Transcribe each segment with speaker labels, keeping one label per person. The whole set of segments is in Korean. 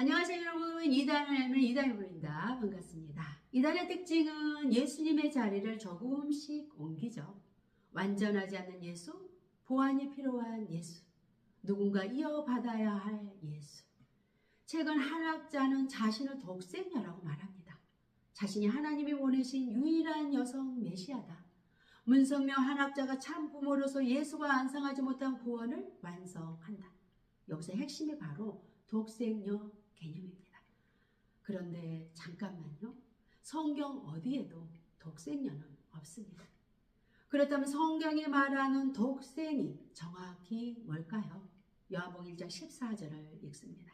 Speaker 1: 안녕하세요 여러분. 이단을 알면 이단일보입니다. 반갑습니다. 이단의 특징은 예수님의 자리를 조금씩 옮기죠. 완전하지 않는 예수, 보완이 필요한 예수, 누군가 이어받아야 할 예수. 최근 한 학자는 자신을 독생녀라고 말합니다. 자신이 하나님이 보내신 유일한 여성 메시아다. 문성명 한 학자가 참 부모로서 예수가 완성하지 못한 구원을 완성한다. 여기서 핵심이 바로 독생녀 개념입니다. 그런데 잠깐만요. 성경 어디에도 독생녀는 없습니다. 그렇다면 성경이 말하는 독생이 정확히 뭘까요? 요한복음 1장 14절을 읽습니다.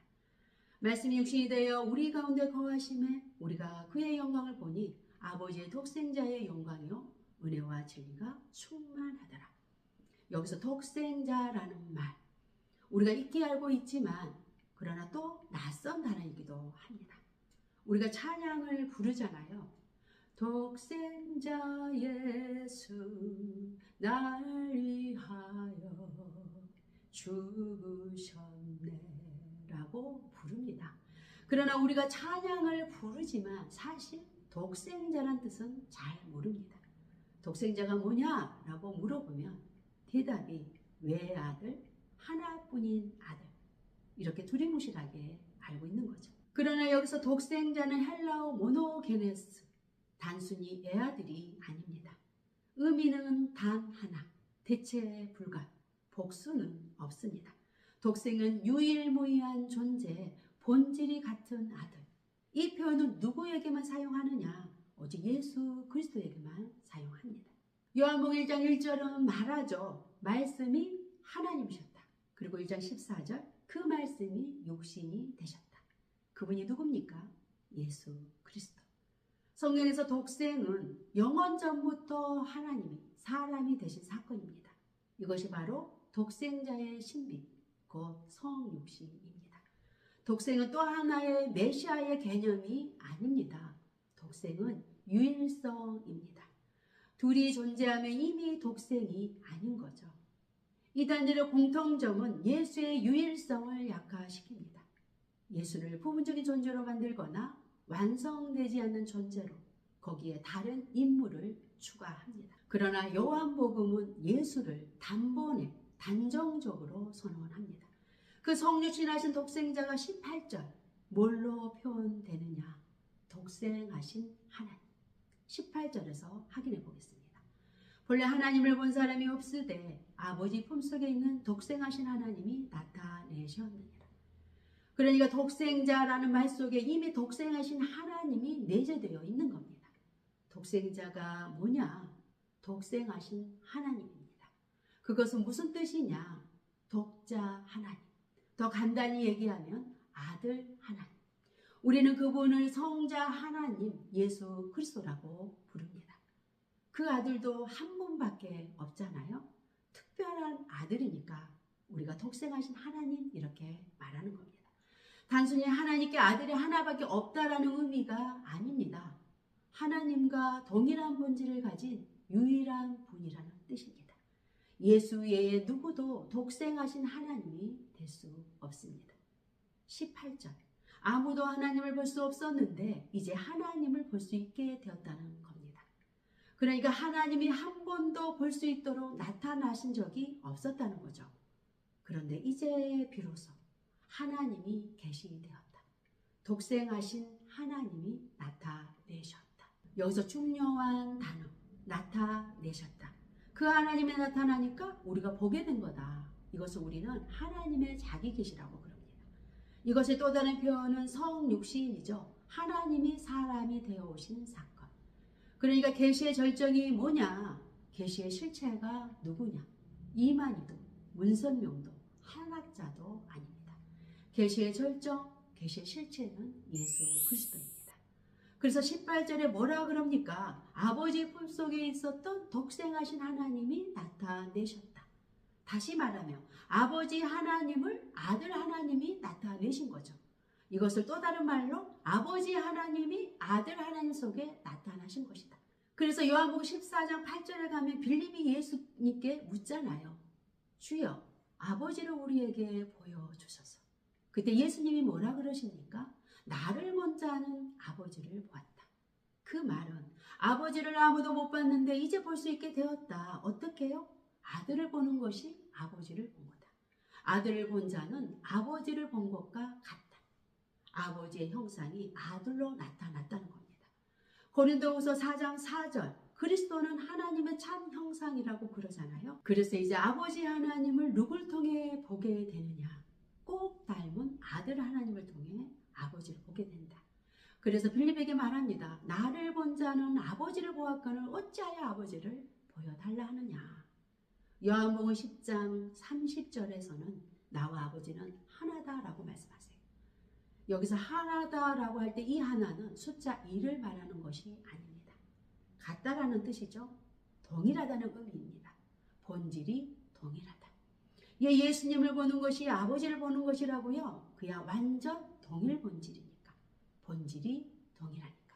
Speaker 1: 말씀이 육신이 되어 우리 가운데 거하심에 우리가 그의 영광을 보니 아버지의 독생자의 영광이요 은혜와 진리가 충만하더라. 여기서 독생자라는 말, 우리가 익히 알고 있지만 그러나 또 낯선 단어이기도 합니다. 우리가 찬양을 부르잖아요. 독생자 예수 날 위하여 죽으셨네 라고 부릅니다. 그러나 우리가 찬양을 부르지만 사실 독생자란 뜻은 잘 모릅니다. 독생자가 뭐냐? 라고 물어보면 대답이 외아들, 하나뿐인 아들, 이렇게 두리뭉실하게 알고 있는 거죠. 그러나 여기서 독생자는 헬라어 모노게네스, 단순히 애아들이 아닙니다. 의미는 단 하나, 대체 불가, 복수는 없습니다. 독생은 유일무이한 존재, 본질이 같은 아들. 이 표현은 누구에게만 사용하느냐? 오직 예수 그리스도에게만 사용합니다. 요한복음 1장 1절은 말하죠. 말씀이 하나님이셨다. 그리고 1장 14절 그 말씀이 육신이 되셨다. 그분이 누굽니까? 예수 그리스도. 성경에서 독생은 영원 전부터 하나님이 사람이 되신 사건입니다. 이것이 바로 독생자의 신비, 곧 성육신입니다. 독생은 또 하나의 메시아의 개념이 아닙니다. 독생은 유일성입니다. 둘이 존재하면 이미 독생이 아닌 거죠. 이 단일의 공통점은 예수의 유일성을 약화시킵니다. 예수를 부분적인 존재로 만들거나 완성되지 않는 존재로 거기에 다른 인물을 추가합니다. 그러나 요한복음은 예수를 단번에 단정적으로 선언합니다. 그 성육신하신 독생자가 18절 뭘로 표현되느냐? 독생하신 하나님. 18절에서 확인해 보겠습니다. 본래 하나님을 본 사람이 없으되 아버지 품속에 있는 독생하신 하나님이 나타내셨느니라. 그러니까 독생자라는 말 속에 이미 독생하신 하나님이 내재되어 있는 겁니다. 독생자가 뭐냐? 독생하신 하나님입니다. 그것은 무슨 뜻이냐? 독자 하나님. 더 간단히 얘기하면 아들 하나님. 우리는 그분을 성자 하나님 예수 그리스도라고 부릅니다. 그 아들도 한 분밖에 없잖아요. 특별한 아들이니까 우리가 독생하신 하나님 이렇게 말하는 겁니다. 단순히 하나님께 아들이 하나밖에 없다라는 의미가 아닙니다. 하나님과 동일한 본질을 가진 유일한 분이라는 뜻입니다. 예수 외에 누구도 독생하신 하나님이 될 수 없습니다. 18절 아무도 하나님을 볼 수 없었는데 이제 하나님을 볼 수 있게 되었다는 겁니다. 그러니까 하나님이 한 번도 볼 수 있도록 나타나신 적이 없었다는 거죠. 그런데 이제 비로소 하나님이 계시되었다. 독생하신 하나님이 나타내셨다. 여기서 중요한 단어, 나타내셨다. 그 하나님이 나타나니까 우리가 보게 된 거다. 이것을 우리는 하나님의 자기 계시라고 그럽니다. 이것의 또 다른 표현은 성육신이죠. 하나님이 사람이 되어 오신 사건. 그러니까 계시의 절정이 뭐냐? 계시의 실체가 누구냐? 이만희도 문선명도 한학자도 아닙니다. 계시의 절정, 계시의 실체는 예수 그리스도입니다. 그래서 18절에 뭐라 그럽니까? 아버지 품속에 있었던 독생하신 하나님이 나타내셨다. 다시 말하면 아버지 하나님을 아들 하나님이 나타내신 거죠. 이것을 또 다른 말로 아버지 하나님이 아들 하나님 속에 나타나신 것이다. 그래서 요한복음 14장 8절에 가면 빌립이 예수님께 묻잖아요. 주여, 아버지를 우리에게 보여주소서. 그때 예수님이 뭐라 그러십니까? 나를 먼저 아는 아버지를 보았다. 그 말은 아버지를 아무도 못 봤는데 이제 볼 수 있게 되었다. 어떻게 해요? 아들을 보는 것이 아버지를 본 거다. 아들을 본 자는 아버지를 본 것과 같다. 아버지의 형상이 아들로 나타났다는 겁니다. 고린도후서 4장 4절 그리스도는 하나님의 참 형상이라고 그러잖아요. 그래서 이제 아버지 하나님을 누굴 통해 보게 되느냐? 꼭 닮은 아들 하나님을 통해 아버지를 보게 된다. 그래서 빌립에게 말합니다. 나를 본 자는 아버지를 보았거늘 어찌하여 아버지를 보여달라 하느냐. 요한복음 10장 30절에서는 나와 아버지는 하나다라고 말씀하세요. 여기서 하나다라고 할 때 이 하나는 숫자 2를 말하는 것이 아닙니다. 같다라는 뜻이죠. 동일하다는 의미입니다. 본질이 동일하다. 예수님을 보는 것이 아버지를 보는 것이라고요. 그야 완전 동일 본질이니까. 본질이 동일하니까.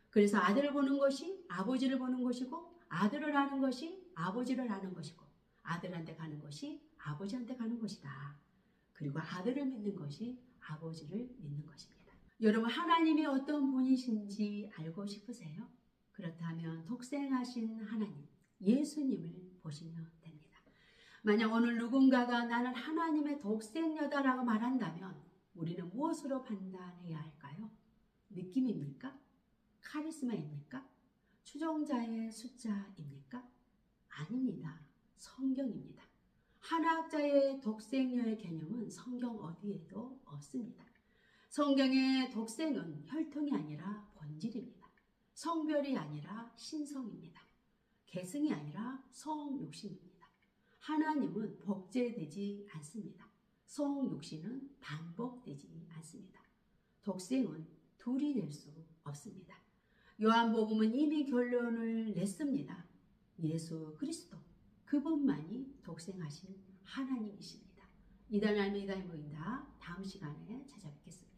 Speaker 1: 그래서 아들을 보는 것이 아버지를 보는 것이고 아들을 아는 것이 아버지를 아는 것이고 아들한테 가는 것이 아버지한테 가는 것이다. 그리고 아들을 믿는 것이 아버지를 믿는 것입니다. 여러분 하나님이 어떤 분이신지 알고 싶으세요? 그렇다면 독생하신 하나님, 예수님을 보시면 됩니다. 만약 오늘 누군가가 나는 하나님의 독생녀다라고 말한다면 우리는 무엇으로 판단해야 할까요? 느낌입니까? 카리스마입니까? 추종자의 숫자입니까? 아닙니다. 성경입니다. 한학자의 독생녀의 개념은 성경 어디에도 없습니다. 성경의 독생은 혈통이 아니라 본질입니다. 성별이 아니라 신성입니다. 계승이 아니라 성육신입니다. 하나님은 복제되지 않습니다. 성육신은 반복되지 않습니다. 독생은 둘이 될 수 없습니다. 요한복음은 이미 결론을 냈습니다. 예수 그리스도 그분만이 독생하신 하나님이십니다. 이단 알미다의 모임다 다음 시간에 찾아뵙겠습니다.